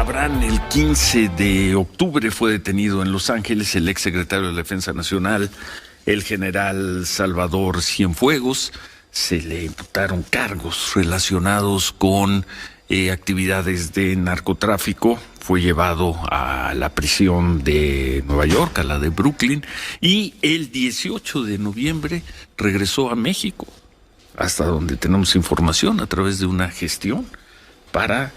sabrán, el 15 de octubre fue detenido en Los Ángeles el exsecretario de la Defensa Nacional, el general Salvador Cienfuegos. Se le imputaron cargos relacionados con actividades de narcotráfico. Fue llevado a la prisión de Nueva York, a la de Brooklyn, y el 18 de noviembre regresó a México, hasta donde tenemos información a través de una gestión para...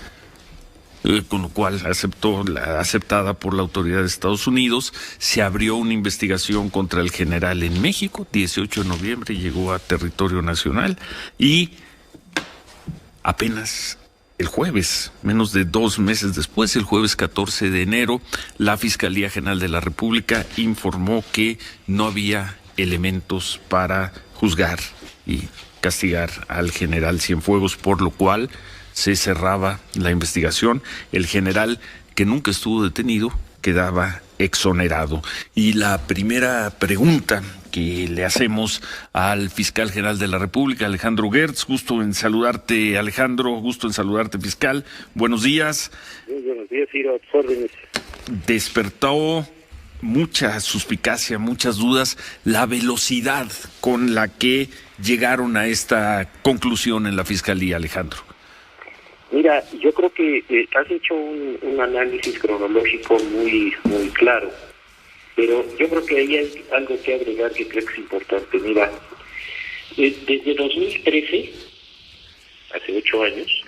con lo cual aceptada por la autoridad de Estados Unidos, se abrió una investigación contra el general en México. 18 de noviembre llegó a territorio nacional y apenas el jueves, menos de 2 meses después, el jueves 14 de enero, la Fiscalía General de la República informó que no había elementos para juzgar y castigar al general Cienfuegos, por lo cual se cerraba la investigación. El general, que nunca estuvo detenido, quedaba exonerado. Y la primera pregunta que le hacemos al fiscal general de la República, Alejandro Gertz. Gusto en saludarte, Alejandro. Gusto en saludarte, fiscal. Buenos días. Muy buenos días, Ciro, a tus órdenes. Despertó mucha suspicacia, muchas dudas, la velocidad con la que llegaron a esta conclusión en la Fiscalía, Alejandro. Mira, yo creo que has hecho un análisis cronológico muy claro, pero yo creo que ahí hay algo que agregar que creo que es importante. Mira, desde 2013, hace 8 años,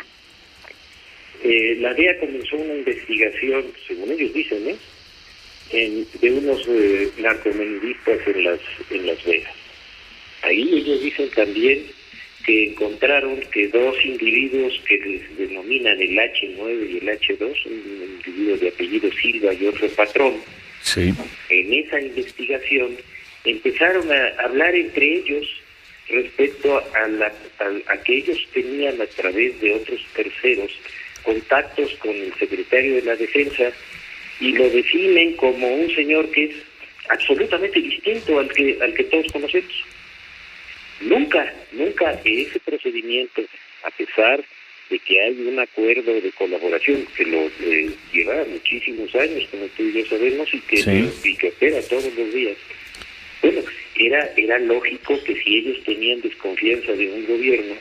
la DEA comenzó una investigación, según ellos dicen, de unos narcomenudistas en Las Vegas. Ahí ellos dicen también que encontraron que 2 individuos que les denominan el H9 y el H2, un individuo de apellido Silva y otro Patrón, sí, en esa investigación empezaron a hablar entre ellos respecto a que ellos tenían a través de otros terceros contactos con el secretario de la Defensa, y lo definen como un señor que es absolutamente distinto al que todos conocemos. Nunca ese procedimiento, a pesar de que hay un acuerdo de colaboración que lo lleva muchísimos años, como tú y yo sabemos, y que opera todos los días, bueno, era lógico que si ellos tenían desconfianza de un gobierno,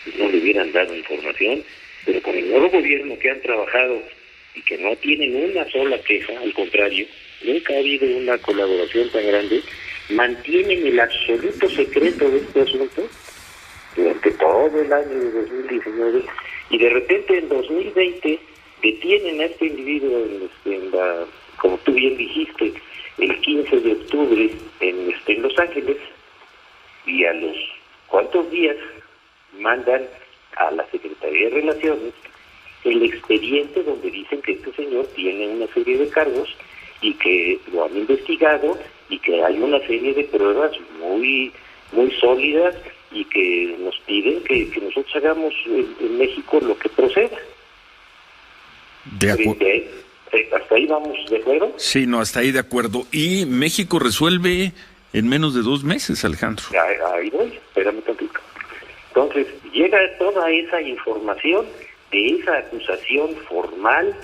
pues no le hubieran dado información, pero con el nuevo gobierno que han trabajado y que no tienen una sola queja, al contrario, nunca ha habido una colaboración tan grande, mantienen el absoluto secreto de este asunto durante todo el año de 2019, y de repente en 2020 detienen a este individuo como tú bien dijiste, el 15 de octubre en Los Ángeles, y a los cuantos días mandan a la Secretaría de Relaciones el expediente donde dicen que este señor tiene una serie de cargos y que lo han investigado y que hay una serie de pruebas muy sólidas y que nos piden que nosotros hagamos en México lo que proceda. De acuerdo. ¿Hasta ahí vamos de acuerdo? Sí, no, hasta ahí de acuerdo. Y México resuelve en menos de 2 meses, Alejandro. Ahí voy, espérame tantito. Entonces, llega toda esa información de esa acusación formal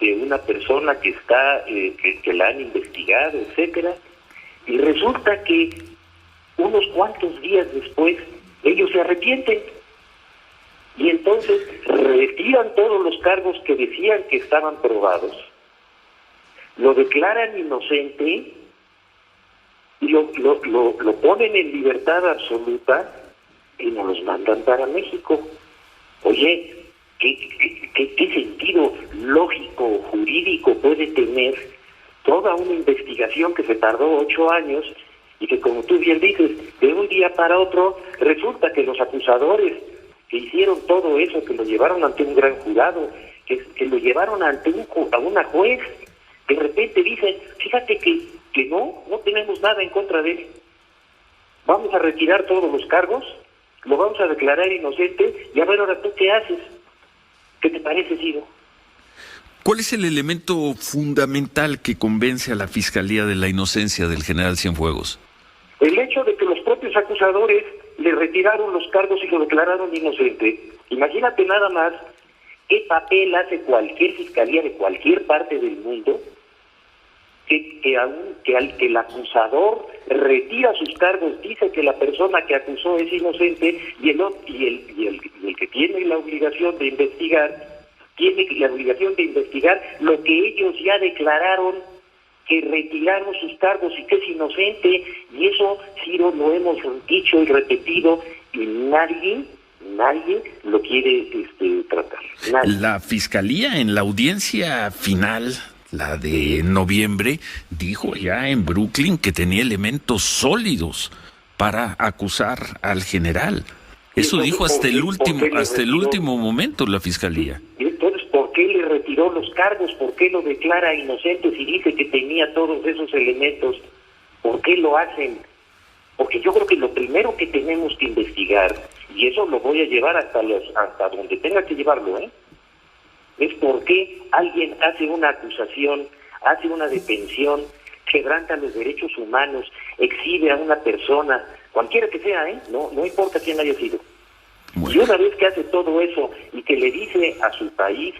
de una persona que está que la han investigado, etcétera, y resulta que unos cuantos días después ellos se arrepienten y entonces retiran todos los cargos que decían que estaban probados, lo declaran inocente y lo ponen en libertad absoluta y nos los mandan para México. Oye, ¿qué sentido lógico, jurídico puede tener toda una investigación que se tardó 8 años y que, como tú bien dices, de un día para otro resulta que los acusadores que hicieron todo eso, que lo llevaron ante un gran jurado, que lo llevaron ante a una juez, de repente dicen, fíjate que no tenemos nada en contra de él, vamos a retirar todos los cargos, lo vamos a declarar inocente, y a ver ahora tú qué haces? ¿Qué te parece, Ciro? ¿Cuál es el elemento fundamental que convence a la Fiscalía de la inocencia del general Cienfuegos? El hecho de que los propios acusadores le retiraron los cargos y lo declararon inocente. Imagínate nada más ¿Qué papel hace cualquier fiscalía de cualquier parte del mundo que el acusador retira sus cargos, dice que la persona que acusó es inocente y el que tiene la obligación de investigar lo que ellos ya declararon, que retiraron sus cargos y que es inocente? Y eso, Ciro, lo hemos dicho y repetido y nadie lo quiere tratar. Nadie. La Fiscalía en la audiencia final, la de noviembre, dijo ya en Brooklyn que tenía elementos sólidos para acusar al general. Eso dijo hasta el último momento la Fiscalía. Entonces, ¿por qué le retiró los cargos? ¿Por qué lo declara inocente si dice que tenía todos esos elementos? ¿Por qué lo hacen? Porque yo creo que lo primero que tenemos que investigar, y eso lo voy a llevar hasta donde tenga que llevarlo, es por qué alguien hace una acusación, hace una detención, quebranta los derechos humanos, exhibe a una persona, cualquiera que sea, no importa quién haya sido. Bueno. Y una vez que hace todo eso y que le dice a su país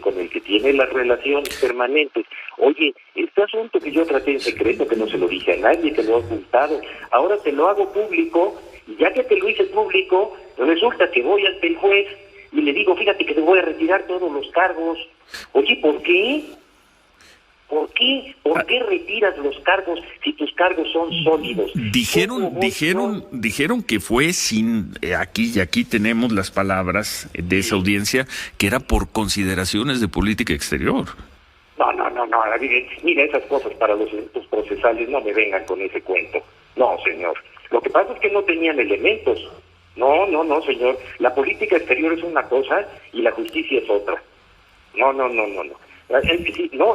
con el que tiene las relaciones permanentes, oye, este asunto que yo traté en secreto, que no se lo dije a nadie, que lo he ocultado, ahora te lo hago público, y ya que te lo hice público, resulta que voy ante el juez y le digo, fíjate que te voy a retirar todos los cargos. Oye, ¿por qué? ¿Por qué retiras los cargos si tus cargos son sólidos? Dijeron que fue sin, aquí tenemos las palabras de esa audiencia, que era por consideraciones de política exterior. No, mira, esas cosas para los eventos procesales no me vengan con ese cuento. No, señor. Lo que pasa es que no tenían elementos. No, señor. La política exterior es una cosa y la justicia es otra. No.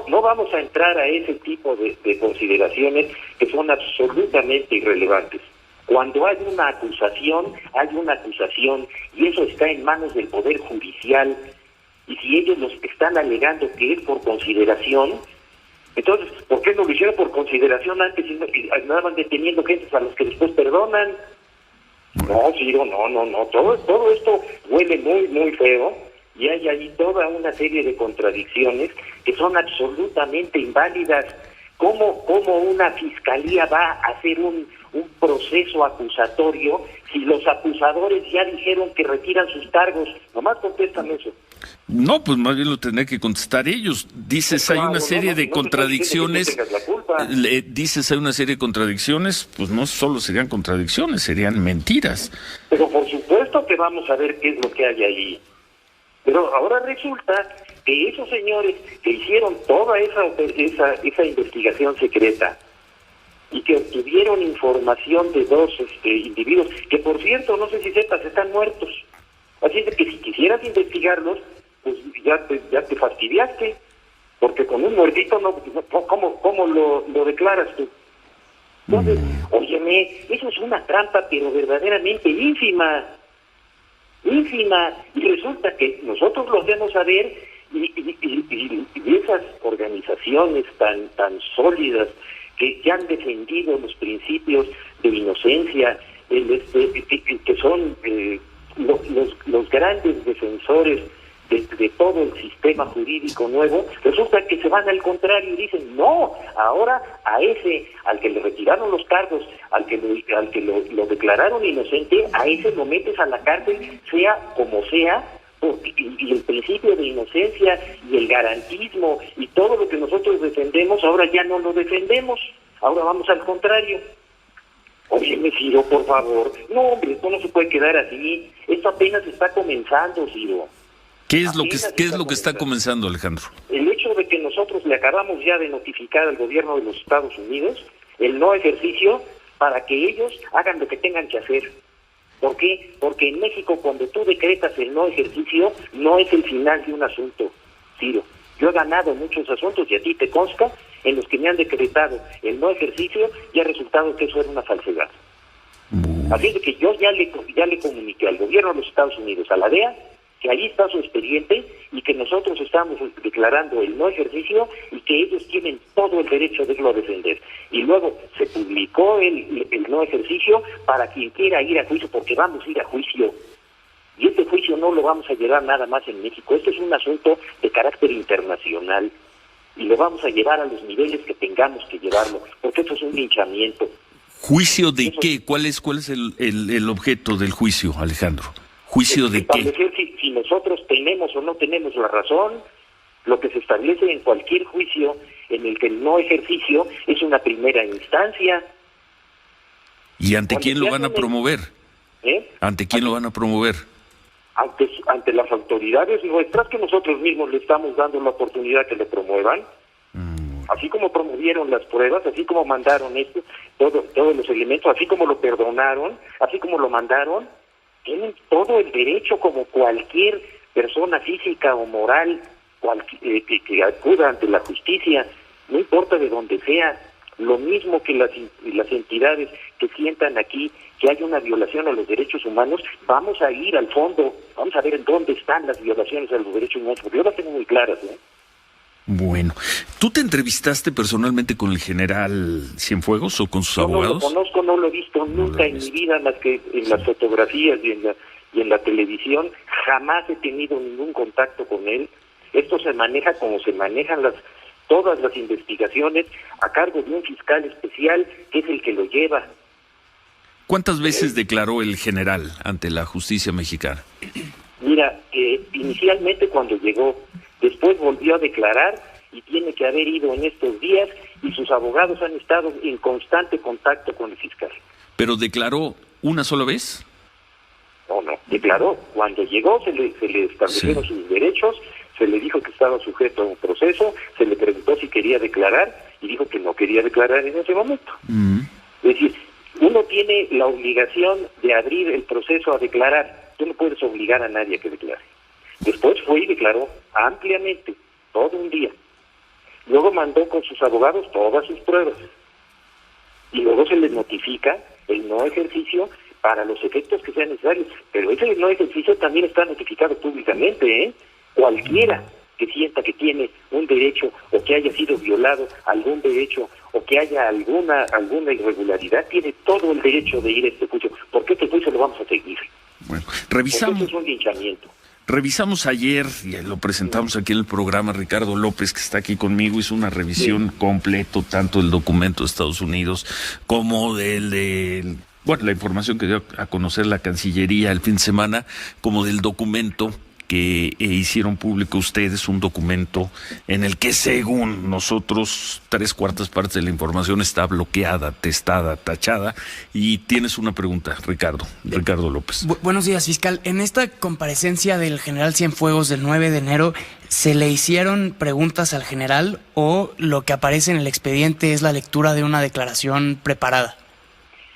No vamos a entrar a ese tipo de consideraciones que son absolutamente irrelevantes. Cuando hay una acusación y eso está en manos del Poder Judicial, y si ellos los están alegando que es por consideración, entonces, ¿por qué no lo hicieron por consideración antes y andaban deteniendo gente a los que después perdonan? No, Ciro, no. Todo esto huele muy, muy feo. Y hay ahí toda una serie de contradicciones que son absolutamente inválidas. ¿Cómo una fiscalía va a hacer un proceso acusatorio si los acusadores ya dijeron que retiran sus cargos? Nomás contéstame eso. No, pues más bien lo tendrán que contestar ellos. Dices, hay una serie de contradicciones. Dices, hay una serie de contradicciones, pues no solo serían contradicciones, serían mentiras. Pero por supuesto que vamos a ver qué es lo que hay ahí. Pero ahora resulta que esos señores que hicieron toda esa investigación secreta y que obtuvieron información de dos individuos, que por cierto, no sé si sepas, están muertos. Así es de que si quisieras investigarlos, pues ya te fastidiaste, porque con un muertito ¿cómo lo declaras tú? Entonces, óyeme, eso es una trampa, pero verdaderamente ínfima, y resulta que nosotros lo hacemos saber y esas organizaciones tan sólidas que han defendido los principios de inocencia, que son los grandes defensores de todo el sistema jurídico nuevo, resulta que se van al contrario y dicen, no, ahora al que le retiraron los cargos, al que lo declararon inocente, a ese lo metes a la cárcel, sea como sea, y el principio de inocencia y el garantismo y todo lo que nosotros defendemos, ahora ya no lo defendemos, ahora vamos al contrario. Oye, Ciro, por favor, no, hombre, esto no se puede quedar así, esto apenas está comenzando, Ciro. ¿Qué es lo que está comenzando, Alejandro? El hecho de que nosotros le acabamos ya de notificar al gobierno de los Estados Unidos el no ejercicio para que ellos hagan lo que tengan que hacer. ¿Por qué? Porque en México cuando tú decretas el no ejercicio no es el final de un asunto, Ciro. Yo he ganado muchos asuntos y a ti te consta en los que me han decretado el no ejercicio y ha resultado que eso era una falsedad. Así es de que yo ya le comuniqué al gobierno de los Estados Unidos, a la DEA, que ahí está su expediente y que nosotros estamos declarando el no ejercicio y que ellos tienen todo el derecho de irlo a defender. Y luego se publicó el no ejercicio para quien quiera ir a juicio, porque vamos a ir a juicio. Y este juicio no lo vamos a llevar nada más en México. Esto es un asunto de carácter internacional y lo vamos a llevar a los niveles que tengamos que llevarlo, porque esto es un linchamiento. ¿Juicio de qué? ¿Cuál es el objeto del juicio, Alejandro? ¿Juicio de qué? Establecer si nosotros tenemos o no tenemos la razón. Lo que se establece en cualquier juicio en el que el no ejercicio es una primera instancia. ¿Y ante quién lo van a promover? ¿Ante quién lo van a promover? Ante las autoridades nuestras, que nosotros mismos le estamos dando la oportunidad que le promuevan. Así como promovieron las pruebas, así como mandaron todos los elementos, así como lo perdonaron, así como lo mandaron, tienen todo el derecho, como cualquier persona física o moral que acuda ante la justicia, no importa de dónde sea. Lo mismo que las entidades que sientan aquí que hay una violación a los derechos humanos, vamos a ir al fondo, vamos a ver en dónde están las violaciones a los derechos humanos, porque yo las tengo muy claras, ¿eh? Bueno, ¿tú te entrevistaste personalmente con el general Cienfuegos o con sus abogados? No lo conozco, no lo he visto nunca en mi vida, más que en las fotografías y en la televisión. Jamás he tenido ningún contacto con él. Esto se maneja como se manejan todas las investigaciones, a cargo de un fiscal especial que es el que lo lleva. ¿Cuántas veces declaró el general ante la justicia mexicana? Mira, inicialmente cuando llegó, después volvió a declarar y tiene que haber ido en estos días, y sus abogados han estado en constante contacto con el fiscal. ¿Pero declaró una sola vez? No, declaró. Cuando llegó se le establecieron sus derechos, se le dijo que estaba sujeto a un proceso, se le preguntó si quería declarar y dijo que no quería declarar en ese momento. Es decir, uno tiene la obligación de abrir el proceso a declarar. Tú no puedes obligar a nadie a que declare. Después fue y declaró ampliamente, todo un día. Luego mandó con sus abogados todas sus pruebas. Y luego se les notifica el no ejercicio para los efectos que sean necesarios. Pero ese no ejercicio también está notificado públicamente, ¿eh? Cualquiera que sienta que tiene un derecho o que haya sido violado algún derecho o que haya alguna irregularidad, tiene todo el derecho de ir a este juicio, porque este juicio lo vamos a seguir. Bueno, revisamos. Porque es un linchamiento. Revisamos ayer, y lo presentamos aquí en el programa, Ricardo López, que está aquí conmigo, hizo una revisión completo, tanto del documento de Estados Unidos como la información que dio a conocer la Cancillería el fin de semana, como del documento que hicieron público ustedes, un documento en el que, según nosotros, 3/4 partes de la información está bloqueada, testada, tachada. Y tienes una pregunta, Ricardo López. Buenos días, fiscal. En esta comparecencia del general Cienfuegos del 9 de enero, ¿se le hicieron preguntas al general o lo que aparece en el expediente es la lectura de una declaración preparada?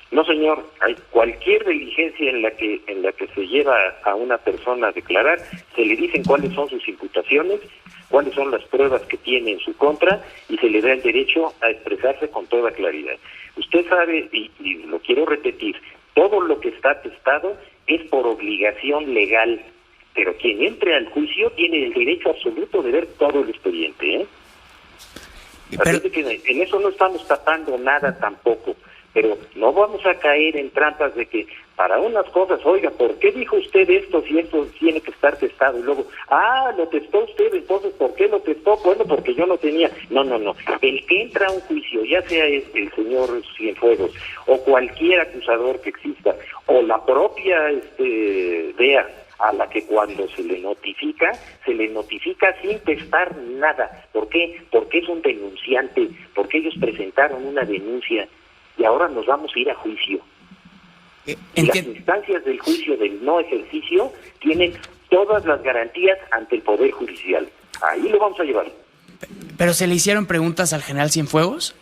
No, señor. Hay cualquier diligencia en la que se lleva a una persona a declarar, se le dicen cuáles son sus imputaciones, cuáles son las pruebas que tiene en su contra, y se le da el derecho a expresarse con toda claridad. Usted sabe, y lo quiero repetir, todo lo que está atestado es por obligación legal, pero quien entre al juicio tiene el derecho absoluto de ver todo el expediente, ¿eh? Así que en eso no estamos tapando nada tampoco. Pero no vamos a caer en trampas de que para unas cosas, oiga, ¿por qué dijo usted esto si esto tiene que estar testado? Y luego, lo testó usted, entonces, ¿por qué lo testó? Bueno, porque yo no tenía. No. El que entra a un juicio, ya sea el señor Cienfuegos o cualquier acusador que exista, o la propia DEA, a la que cuando se le notifica sin testar nada. ¿Por qué? Porque es un denunciante, porque ellos presentaron una denuncia. Y ahora nos vamos a ir a juicio. Las instancias del juicio del no ejercicio tienen todas las garantías ante el Poder Judicial. Ahí lo vamos a llevar. ¿Pero se le hicieron preguntas al general Cienfuegos?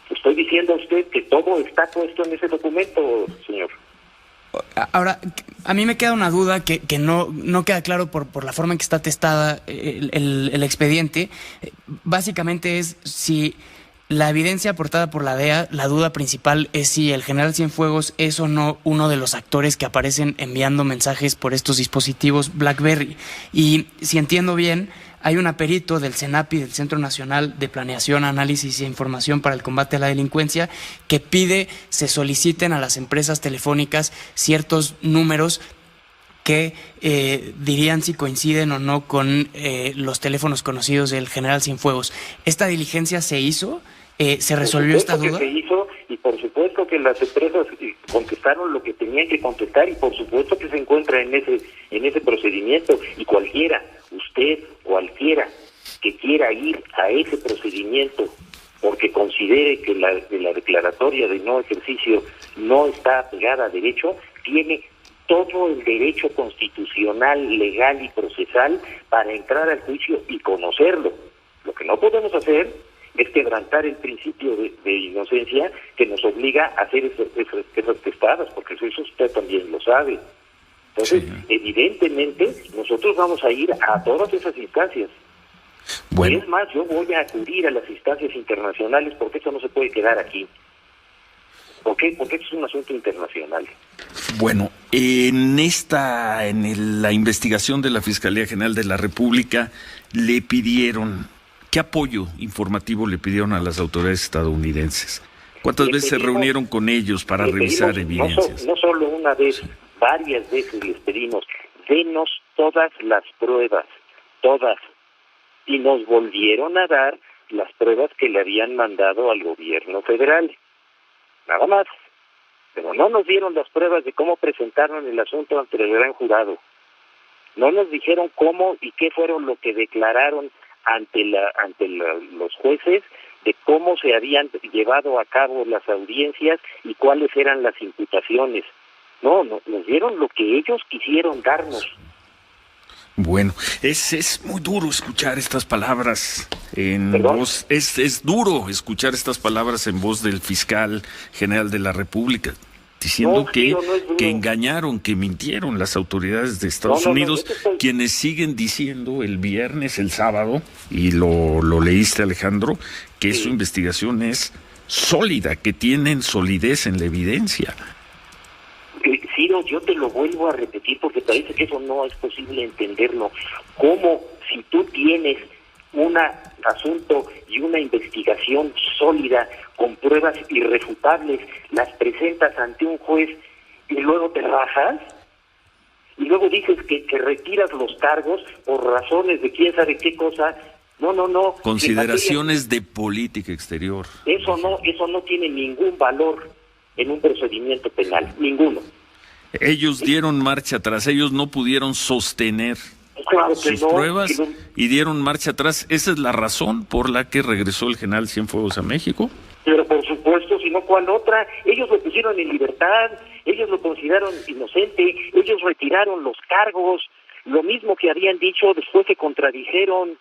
Estoy diciendo a usted que todo está puesto en ese documento, señor. Ahora, a mí me queda una duda que no queda claro por la forma en que está testada el expediente. Básicamente es si la evidencia aportada por la DEA, la duda principal es si el general Cienfuegos es o no uno de los actores que aparecen enviando mensajes por estos dispositivos BlackBerry. Y si entiendo bien, hay un perito del CENAPI, del Centro Nacional de Planeación, Análisis e Información para el Combate a la Delincuencia, que pide se soliciten a las empresas telefónicas ciertos números que dirían si coinciden o no con los teléfonos conocidos del general Cienfuegos. ¿Esta diligencia se hizo? ¿Se resolvió esta duda? Se hizo, y por supuesto que las empresas contestaron lo que tenían que contestar, y por supuesto que se encuentra en ese procedimiento, y usted cualquiera que quiera ir a ese procedimiento porque considere que la declaratoria de no ejercicio no está apegada a derecho, tiene todo el derecho constitucional, legal y procesal para entrar al juicio y conocerlo. Lo que no podemos hacer es quebrantar el principio de inocencia que nos obliga a hacer esas testadas, porque eso usted también lo sabe. Entonces, sí, evidentemente, nosotros vamos a ir a todas esas instancias. Bueno. Es más, yo voy a acudir a las instancias internacionales porque esto no se puede quedar aquí. ¿Por qué? Porque esto es un asunto internacional. Bueno, en la investigación de la Fiscalía General de la República le pidieron, ¿qué apoyo informativo le pidieron a las autoridades estadounidenses? ¿Cuántas veces se reunieron con ellos para revisar evidencias? No solo una vez, sí, varias veces les pedimos, denos todas las pruebas, todas. Y nos volvieron a dar las pruebas que le habían mandado al gobierno federal. Nada más. Pero no nos dieron las pruebas de cómo presentaron el asunto ante el gran jurado. No nos dijeron cómo y qué fueron lo que declararon ante los jueces de cómo se habían llevado a cabo las audiencias y cuáles eran las imputaciones. No, nos dieron lo que ellos quisieron darnos. Bueno, es muy duro escuchar estas palabras en voz, es duro escuchar estas palabras en voz del fiscal general de la República, diciendo que engañaron, que mintieron las autoridades de Estados Unidos, quienes siguen diciendo el viernes, el sábado, y lo leíste, Alejandro, que su investigación es sólida, que tienen solidez en la evidencia. Ciro, yo te lo vuelvo a repetir porque parece que eso no es posible entenderlo. ¿Cómo, si tú tienes un asunto y una investigación sólida con pruebas irrefutables, las presentas ante un juez y luego te rajas? Y luego dices que retiras los cargos por razones de quién sabe qué cosa. No. Consideraciones de política exterior. Eso no tiene ningún valor en un procedimiento penal, ninguno. Ellos dieron marcha atrás, ellos no pudieron sostener sus pruebas y dieron marcha atrás. ¿Esa es la razón por la que regresó el general Cienfuegos a México? Pero por supuesto, si no, ¿cuál otra? Ellos lo pusieron en libertad, ellos lo consideraron inocente, ellos retiraron los cargos, lo mismo que habían dicho, después se contradijeron.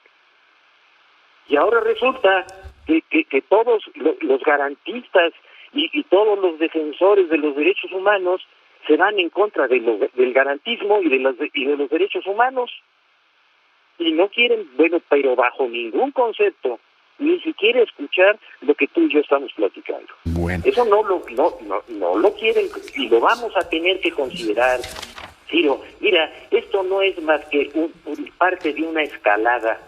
Y ahora resulta que todos los garantistas y todos los defensores de los derechos humanos se van en contra del garantismo y de los derechos humanos. Y no quieren, pero bajo ningún concepto, ni siquiera escuchar lo que tú y yo estamos platicando. Bueno. Eso no lo quieren y lo vamos a tener que considerar. Ciro, mira, esto no es más que parte de una escalada.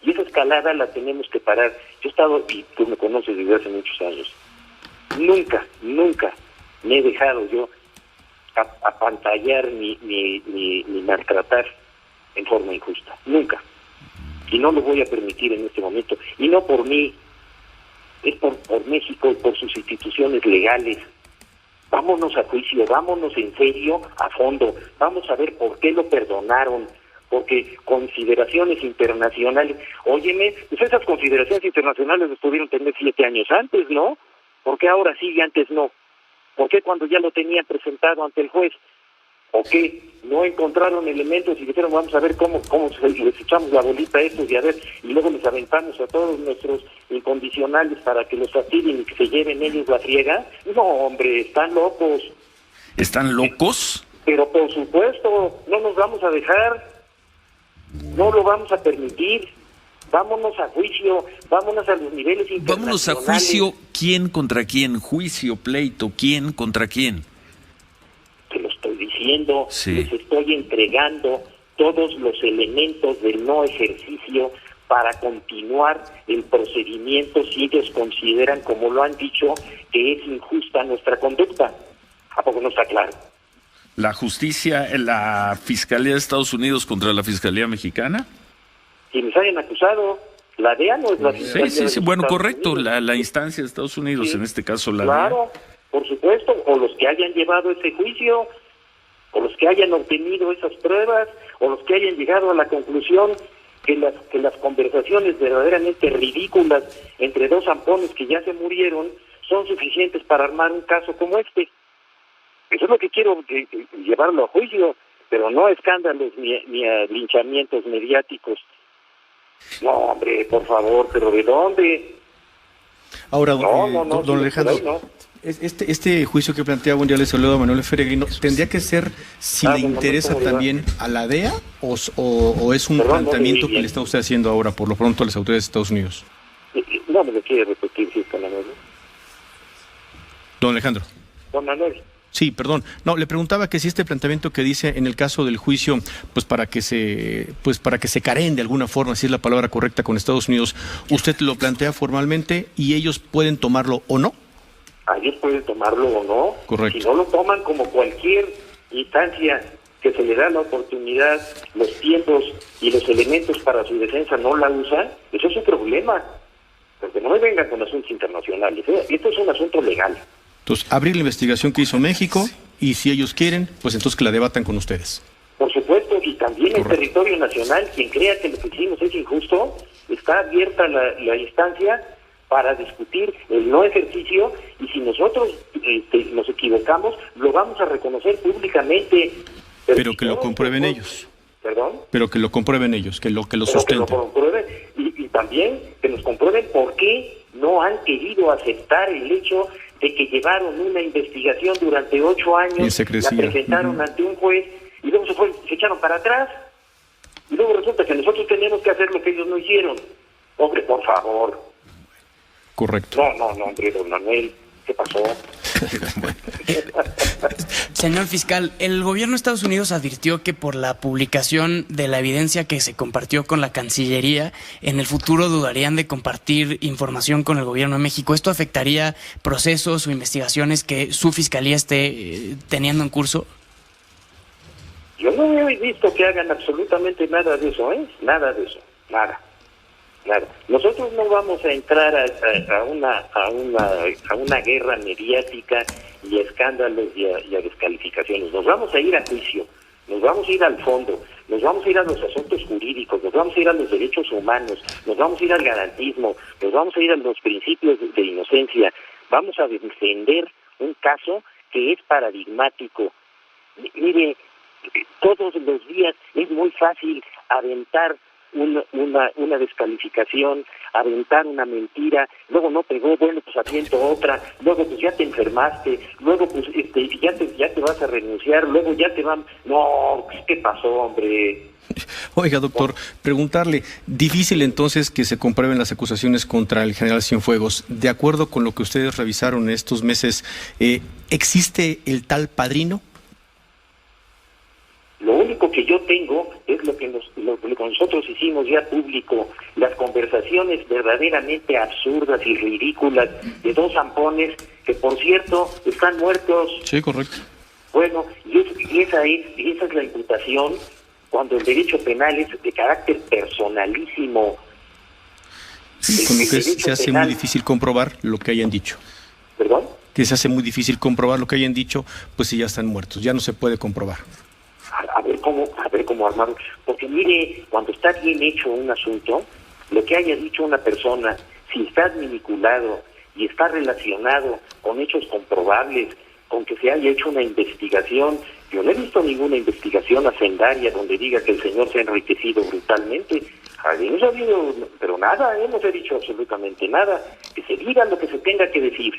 Y esa escalada la tenemos que parar. Yo he estado, y tú me conoces desde hace muchos años, nunca me he dejado yo apantallar ni maltratar en forma injusta. Nunca. Y no lo voy a permitir en este momento. Y no por mí, es por México y por sus instituciones legales. Vámonos a juicio, vámonos en serio, a fondo. Vamos a ver por qué lo perdonaron. Porque consideraciones internacionales, óyeme, pues esas consideraciones internacionales las pudieron tener 7 años antes, ¿no? ¿Por qué ahora sí y antes no? ¿Por qué cuando ya lo tenían presentado ante el juez? ¿O qué? No encontraron elementos y dijeron, vamos a ver cómo les echamos la bolita a estos y luego les aventamos a todos nuestros incondicionales para que los fastidien y que se lleven ellos la friega? No, hombre, están locos. ¿Están locos? Pero por supuesto, no nos vamos a dejar. No lo vamos a permitir. Vámonos a juicio, vámonos a los niveles internacionales. Vámonos a juicio, ¿quién contra quién? Juicio, pleito, ¿quién contra quién? Te lo estoy diciendo, sí. Les estoy entregando todos los elementos del no ejercicio para continuar el procedimiento si ellos consideran, como lo han dicho, que es injusta nuestra conducta. ¿A poco no está claro? la justicia, la Fiscalía de Estados Unidos contra la Fiscalía Mexicana. Quienes hayan acusado, la DEA no es la Fiscalía. Sí, bueno, correcto, la instancia de Estados Unidos, en este caso la DEA. Claro, por supuesto, o los que hayan llevado ese juicio, o los que hayan obtenido esas pruebas, o los que hayan llegado a la conclusión que las conversaciones verdaderamente ridículas entre dos zampones que ya se murieron son suficientes para armar un caso como este. Eso es lo que quiero, llevarlo a juicio, pero no a escándalos ni a linchamientos mediáticos. No, hombre, por favor, ¿pero de dónde? Ahora, don Alejandro, este juicio que plantea, buen día, le saludo a Manuel Peregrino, ¿tendría que ser si le interesa también a la DEA o es un planteamiento que le está usted haciendo ahora, por lo pronto, a las autoridades de Estados Unidos? No me lo quiere repetir, si es con Manuel. Don Alejandro. Don Manuel. Sí, perdón. No, le preguntaba que si este planteamiento que dice en el caso del juicio, pues para que se careen de alguna forma, si es la palabra correcta, con Estados Unidos, usted lo plantea formalmente y ellos pueden tomarlo o no. Ellos pueden tomarlo o no. Correcto. Si no lo toman, como cualquier instancia que se le da la oportunidad, los tiempos y los elementos para su defensa no la usan, eso es un problema. Porque no me vengan con asuntos internacionales. Esto es un asunto legal. Entonces, abrir la investigación que hizo México y si ellos quieren, pues entonces que la debatan con ustedes. Por supuesto, y también en territorio nacional, quien crea que lo que hicimos es injusto, está abierta la instancia para discutir el no ejercicio, y si nosotros nos equivocamos, lo vamos a reconocer públicamente. Pero que lo comprueben ellos. ¿Perdón? Pero que lo comprueben ellos, que lo sustenten. Que lo comprueben, y también que nos comprueben por qué no han querido aceptar el hecho de que llevaron una investigación durante 8 años, la presentaron ante un juez y luego se echaron para atrás, y luego resulta que nosotros tenemos que hacer lo que ellos no hicieron. Hombre, por favor. Correcto. No, hombre, don Manuel, ¿qué pasó? Señor fiscal, el gobierno de Estados Unidos advirtió que por la publicación de la evidencia que se compartió con la Cancillería, en el futuro dudarían de compartir información con el gobierno de México. ¿Esto afectaría procesos o investigaciones que su fiscalía esté teniendo en curso? Yo no he visto que hagan absolutamente nada de eso, Nada de eso, nada. Nosotros no vamos a entrar a una guerra mediática y a escándalos y a descalificaciones. Nos vamos a ir a juicio, nos vamos a ir al fondo, nos vamos a ir a los asuntos jurídicos, nos vamos a ir a los derechos humanos, nos vamos a ir al garantismo, nos vamos a ir a los principios de inocencia. Vamos a defender un caso que es paradigmático. Mire, todos los días es muy fácil aventar una descalificación, aventar una mentira, luego no pegó, bueno, pues aviento otra, luego pues ya te enfermaste, luego pues ya te vas a renunciar, luego ya te van... No, ¿qué pasó, hombre? Oiga, doctor, preguntarle, difícil entonces que se comprueben las acusaciones contra el general Cienfuegos. De acuerdo con lo que ustedes revisaron en estos meses, ¿existe el tal padrino? Lo único que yo tengo es lo que nosotros hicimos ya público, las conversaciones verdaderamente absurdas y ridículas de dos zampones que, por cierto, están muertos. Sí, correcto. Bueno, y esa es la imputación, cuando el derecho penal es de carácter personalísimo. Sí, con lo que se hace muy difícil comprobar lo que hayan dicho. ¿Perdón? Que se hace muy difícil comprobar lo que hayan dicho, pues si ya están muertos, ya no se puede comprobar. A ver cómo armar, porque mire, cuando está bien hecho un asunto, lo que haya dicho una persona, si está vinculado y está relacionado con hechos comprobables, con que se haya hecho una investigación, yo no he visto ninguna investigación hacendaria donde diga que el señor se ha enriquecido brutalmente. No ha habido, pero nada, no se ha dicho absolutamente nada. Que se diga lo que se tenga que decir,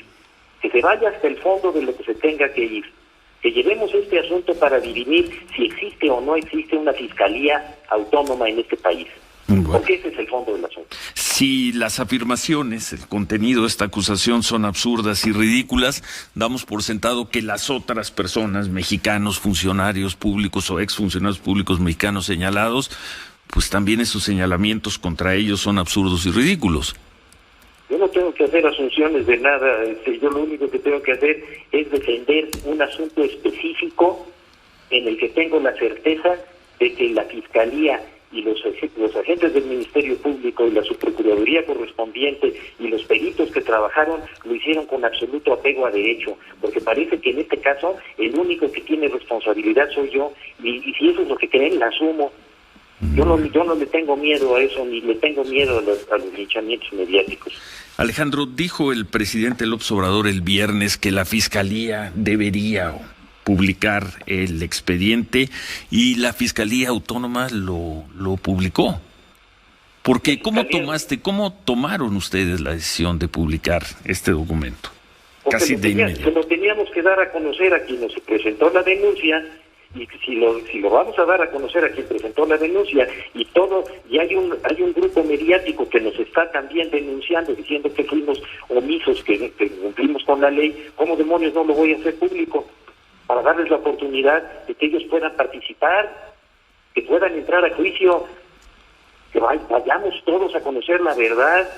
que se vaya hasta el fondo de lo que se tenga que ir. Que llevemos este asunto para dirimir si existe o no existe una fiscalía autónoma en este país. Bueno. Porque ese es el fondo del asunto. Si las afirmaciones, el contenido de esta acusación son absurdas y ridículas, damos por sentado que las otras personas, mexicanos, funcionarios públicos o exfuncionarios públicos mexicanos señalados, pues también esos señalamientos contra ellos son absurdos y ridículos. Yo no tengo que hacer asunciones de nada, yo lo único que tengo que hacer es defender un asunto específico en el que tengo la certeza de que la Fiscalía y los agentes del Ministerio Público y la Subprocuraduría correspondiente y los peritos que trabajaron lo hicieron con absoluto apego a derecho, porque parece que en este caso el único que tiene responsabilidad soy yo, y si eso es lo que creen, la asumo. Yo no le tengo miedo a eso, ni le tengo miedo a los linchamientos mediáticos. Alejandro, dijo el presidente López Obrador el viernes que la Fiscalía debería publicar el expediente y la Fiscalía Autónoma lo publicó. Porque ¿cómo tomaron ustedes la decisión de publicar este documento? Porque casi de inmediato. Se lo teníamos que dar a conocer a quien nos presentó la denuncia, y si lo vamos a dar a conocer a quien presentó la denuncia y hay un grupo mediático que nos está también denunciando, diciendo que fuimos omisos, que cumplimos con la ley, ¿cómo demonios no lo voy a hacer público? Para darles la oportunidad de que ellos puedan participar, que puedan entrar a juicio, que vayamos todos a conocer la verdad,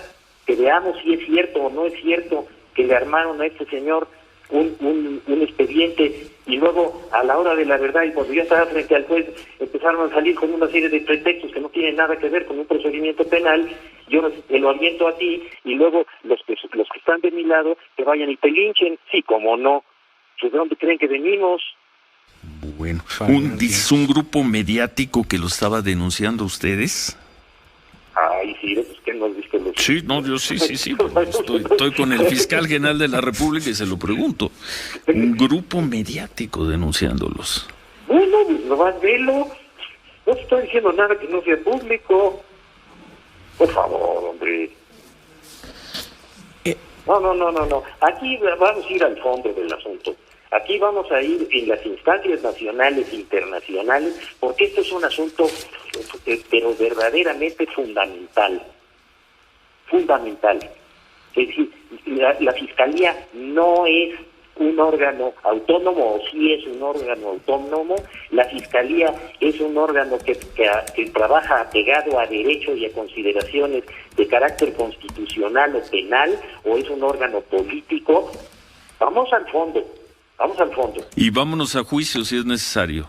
que veamos si es cierto o no es cierto que le armaron a este señor un expediente, y luego a la hora de la verdad y cuando ya estaba frente al juez empezaron a salir con una serie de pretextos que no tienen nada que ver con un procedimiento penal. Yo te lo aliento a ti, y luego los que están de mi lado que vayan y te linchen. Sí, cómo no. ¿De dónde creen que venimos? Bueno, un grupo mediático que lo estaba denunciando a ustedes. Ay, sí, pues que no has visto los... Sí, no, yo sí. Estoy con el fiscal general de la República y se lo pregunto. Un grupo mediático denunciándolos. Bueno, pues nomás velo. No estoy diciendo nada que no sea público. Por favor, hombre. No. Aquí vamos a ir al fondo del asunto. Aquí vamos a ir en las instancias nacionales e internacionales, porque esto es un asunto, pero verdaderamente fundamental. Es decir, la Fiscalía no es un órgano autónomo, o sí es un órgano autónomo. La Fiscalía es un órgano que trabaja apegado a derecho y a consideraciones de carácter constitucional o penal, o es un órgano político. Vamos al fondo. Y vámonos a juicio si es necesario.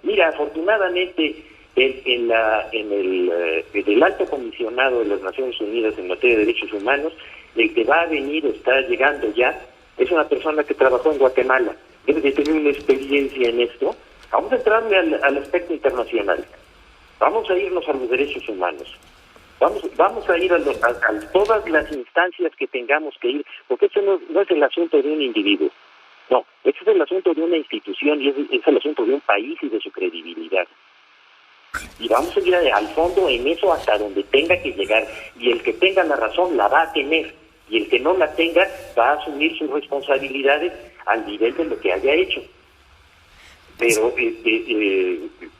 Mira, afortunadamente en el alto comisionado de las Naciones Unidas en materia de derechos humanos, el que va a venir o está llegando ya es una persona que trabajó en Guatemala, debe de tener una experiencia en esto. Vamos a entrarle al aspecto internacional, vamos a irnos a los derechos humanos, vamos a ir a todas las instancias que tengamos que ir, porque esto no es el asunto de un individuo, no, este es el asunto de una institución y es el asunto de un país y de su credibilidad. Y vamos a ir al fondo en eso hasta donde tenga que llegar, y el que tenga la razón la va a tener, y el que no la tenga va a asumir sus responsabilidades al nivel de lo que haya hecho. Pero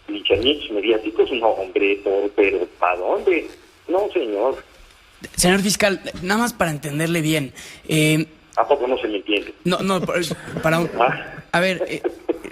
linchamientos mediáticos, no, hombre, pero ¿para dónde? No, señor. Señor fiscal, nada más para entenderle bien. ¿A poco no se me entiende? No, a ver,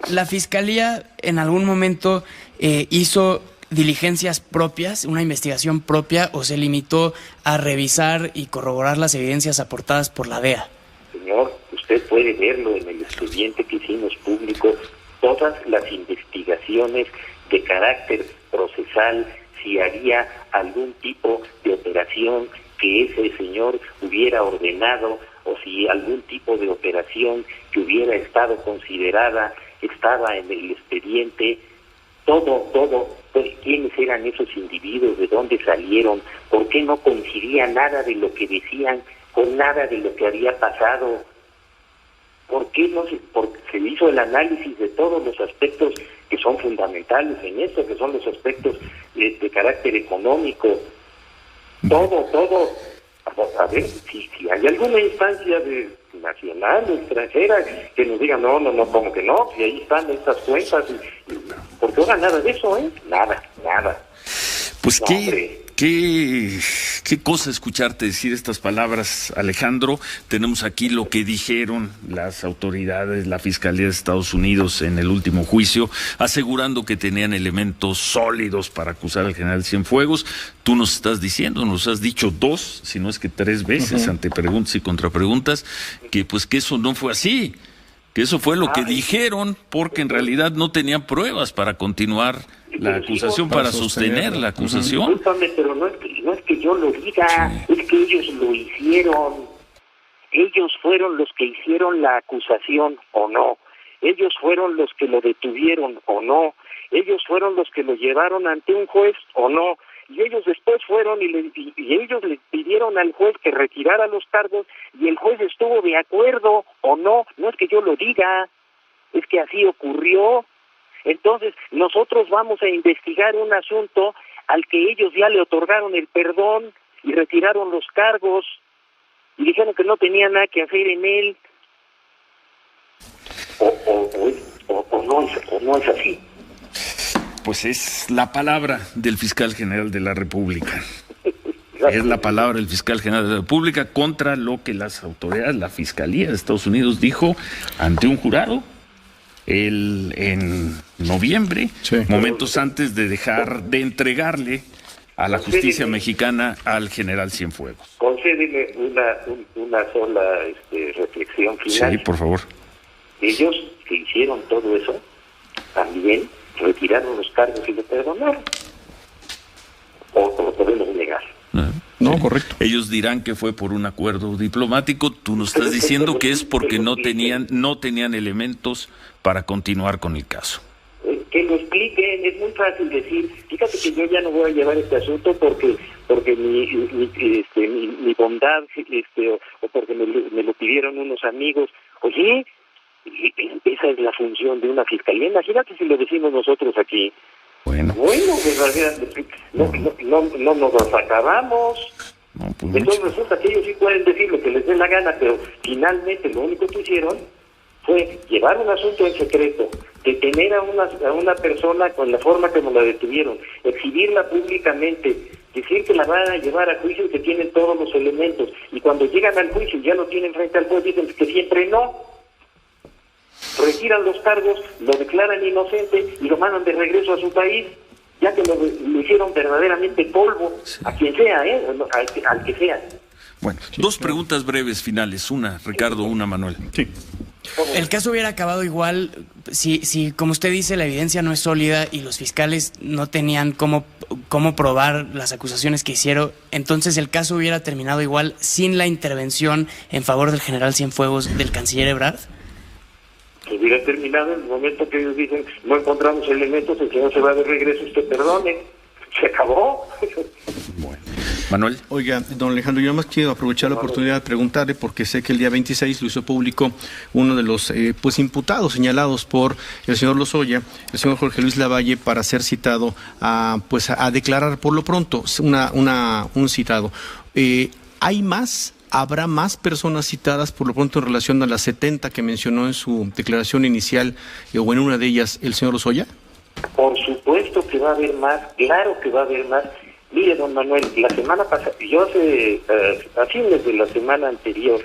la Fiscalía en algún momento hizo diligencias propias, una investigación propia, o se limitó a revisar y corroborar las evidencias aportadas por la DEA. Señor, usted puede verlo en el expediente que hicimos público, todas las investigaciones de carácter procesal, si había algún tipo de operación que ese señor hubiera ordenado, o si algún tipo de operación que hubiera estado considerada estaba en el expediente, todo, quiénes eran esos individuos, de dónde salieron, por qué no coincidía nada de lo que decían con nada de lo que había pasado, por qué no se hizo el análisis de todos los aspectos que son fundamentales en esto, que son los aspectos de carácter económico, todo. A ver, si hay alguna instancia nacional o extranjera que nos diga no, como que no, y ahí están estas cuentas, porque ahora nada de eso, nada. Pues no, qué cosa escucharte decir estas palabras, Alejandro. Tenemos aquí lo que dijeron las autoridades, la Fiscalía de Estados Unidos en el último juicio, asegurando que tenían elementos sólidos para acusar al general Cienfuegos. Tú nos estás diciendo, nos has dicho 2, si no es que 3 veces, ante preguntas y contrapreguntas, que eso no fue así, que eso fue lo que dijeron, porque en realidad no tenían pruebas para continuar la acusación, para sostener la acusación. Discúlpame, pero no es que yo lo diga, es que ellos lo hicieron. Ellos fueron los que hicieron la acusación, ¿o no? Ellos fueron los que lo detuvieron, ¿o no? Ellos fueron los que lo llevaron ante un juez, ¿o no? Y ellos después fueron y ellos le pidieron al juez que retirara los cargos y el juez estuvo de acuerdo, ¿o no? No es que yo lo diga, es que así ocurrió. Entonces, nosotros vamos a investigar un asunto al que ellos ya le otorgaron el perdón y retiraron los cargos y dijeron que no tenía nada que hacer en él. O no es así. Pues es la palabra del fiscal general de la República. Es la palabra del fiscal general de la República contra lo que las autoridades, la Fiscalía de Estados Unidos dijo ante un jurado en noviembre, momentos antes de dejar de entregarle a la justicia mexicana al general Cienfuegos. Concédeme una sola reflexión final. Sí, por favor. Ellos que hicieron todo eso también retiraron los cargos y le perdonaron. O lo podemos negar. No, correcto. Ellos dirán que fue por un acuerdo diplomático. Tú nos estás diciendo que es porque no tenían elementos para continuar con el caso. Que lo expliquen, es muy fácil decir, fíjate que yo ya no voy a llevar este asunto porque mi bondad, o porque me lo pidieron unos amigos. Oye, esa es la función de una fiscalía. Imagínate si lo decimos nosotros aquí. Bueno, no nos los acabamos. No, pues entonces resulta que ellos sí pueden decir lo que les dé la gana, pero finalmente lo único que hicieron fue llevar un asunto en secreto, detener a una persona con la forma como la detuvieron, exhibirla públicamente, decir que la van a llevar a juicio y que tienen todos los elementos, y cuando llegan al juicio ya lo tienen frente al juez, dicen que siempre no, retiran los cargos, lo declaran inocente y lo mandan de regreso a su país, ya que lo hicieron verdaderamente polvo, a quien sea, al que sea. Bueno, dos preguntas breves finales, una Ricardo, una Manuel. Sí. El caso hubiera acabado igual si, como usted dice, la evidencia no es sólida y los fiscales no tenían cómo probar las acusaciones que hicieron. Entonces el caso hubiera terminado igual sin la intervención en favor del general Cienfuegos del canciller Ebrard. Hubiera terminado en el momento que ellos dicen no encontramos elementos, el que no se va de regreso, usted perdone. Se acabó. Bueno. Manuel. Oiga, don Alejandro, yo nada más quiero aprovechar la oportunidad de preguntarle, porque sé que el día 26 lo hizo público uno de los imputados señalados por el señor Lozoya, el señor Jorge Luis Lavalle, para ser citado a declarar por lo pronto un citado. ¿Hay más? ¿Habrá más personas citadas por lo pronto en relación a las 70 que mencionó en su declaración inicial o en una de ellas el señor Lozoya? Por supuesto que va a haber más, claro que va a haber más. Mire, don Manuel, la semana pasada, a fines de la semana anterior,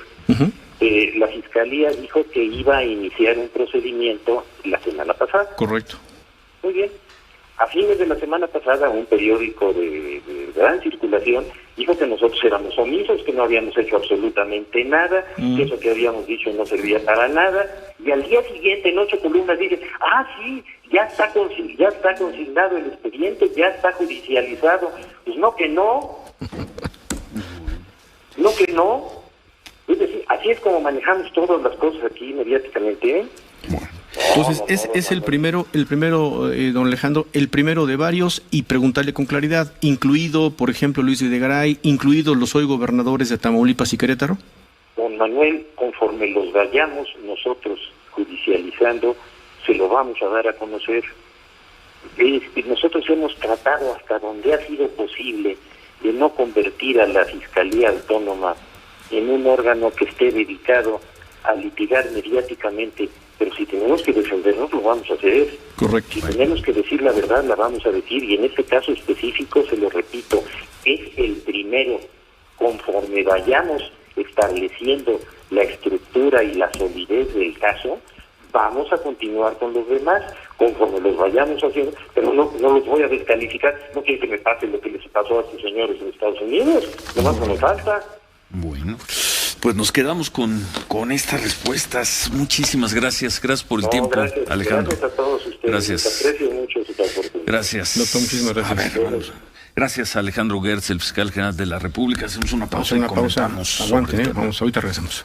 la Fiscalía dijo que iba a iniciar un procedimiento la semana pasada. Correcto. Muy bien. A fines de la semana pasada, un periódico de gran circulación dijo que nosotros éramos omisos, que no habíamos hecho absolutamente nada, que eso que habíamos dicho no servía para nada, y al día siguiente, en 8 columnas, dicen, sí, ya está consignado el expediente, ya está judicializado. Pues no que no. No que no. Es decir, así es como manejamos todas las cosas aquí mediáticamente, ¿eh? Bueno. Entonces, es el primero, don Alejandro, el primero de varios, y preguntarle con claridad, incluido, por ejemplo, Luis Videgaray, incluidos los hoy gobernadores de Tamaulipas y Querétaro. Don Manuel, conforme los vayamos nosotros judicializando, se lo vamos a dar a conocer. Nosotros hemos tratado hasta donde ha sido posible de no convertir a la Fiscalía Autónoma en un órgano que esté dedicado a litigar mediáticamente, pero si tenemos que defendernos, lo vamos a hacer. Correcto. Si tenemos que decir la verdad, la vamos a decir, y en este caso específico, se lo repito, es el primero. Conforme vayamos estableciendo la estructura y la solidez del caso, vamos a continuar con los demás, conforme los vayamos haciendo, pero no los voy a descalificar. No quiero que me pase lo que les pasó a estos señores en Estados Unidos, nomás no me falta. Bueno, Pues nos quedamos con estas respuestas. Muchísimas gracias. Gracias por el tiempo, gracias, Alejandro. Gracias a todos ustedes. Gracias. Aprecio mucho su oportunidad. Gracias. Doctor, muchísimas gracias. A ver, vamos. Gracias a Alejandro Gertz, el fiscal general de la República. Hacemos una pausa Vamos a y comentamos. Aguanten, vamos, ahorita regresamos.